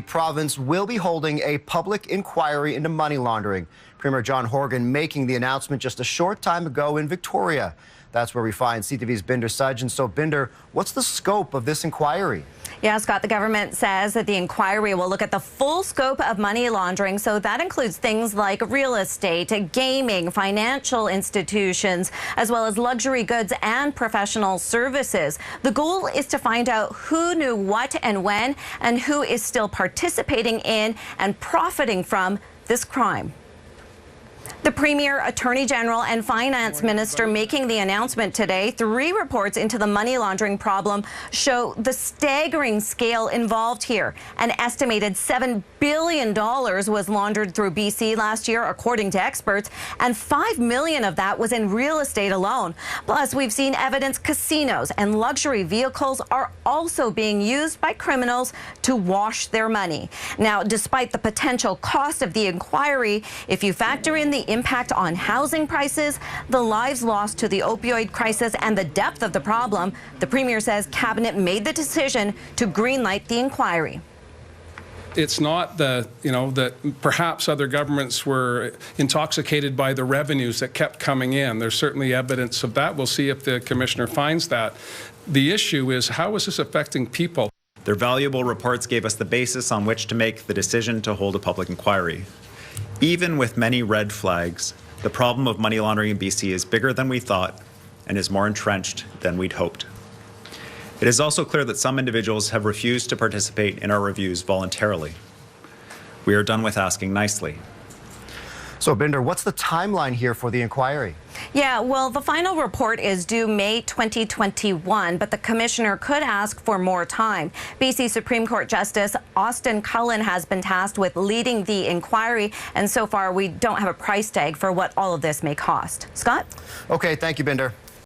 Province will be holding a public inquiry into money laundering. Premier John Horgan making the announcement just a short time ago in Victoria. That's where we find CTV's Binder Sudge. So, Binder, what's the scope of this inquiry? Yeah, Scott, the government says that the inquiry will look at the full scope of money laundering. So that includes things like real estate, gaming, financial institutions, as well as luxury goods and professional services. The goal is to find out who knew what and when, and who is still participating in and profiting from this crime. The Premier, Attorney General and Finance Minister making the announcement today. 3 reports into the money laundering problem show the staggering scale involved here. An estimated $7 billion was laundered through BC last year, according to experts, and $5 million of that was in real estate alone. Plus, we've seen evidence casinos and luxury vehicles are also being used by criminals to wash their money. Now, despite the potential cost of the inquiry, if you factor in the impact on housing prices, the lives lost to the opioid crisis, and the depth of the problem, the Premier says Cabinet made the decision to greenlight the inquiry. It's not that perhaps other governments were intoxicated by the revenues that kept coming in. There's certainly evidence of that. We'll see if the Commissioner finds that. The issue is, how is this affecting people? Their valuable reports gave us the basis on which to make the decision to hold a public inquiry. Even with many red flags, the problem of money laundering in BC is bigger than we thought and is more entrenched than we'd hoped. It is also clear that some individuals have refused to participate in our reviews voluntarily. We are done with asking nicely. So, Binder, what's the timeline here for the inquiry? Yeah, well, the final report is due May 2021, but the Commissioner could ask for more time. BC Supreme Court Justice Austin Cullen has been tasked with leading the inquiry, and so far we don't have a price tag for what all of this may cost. Scott? Okay, thank you, Binder.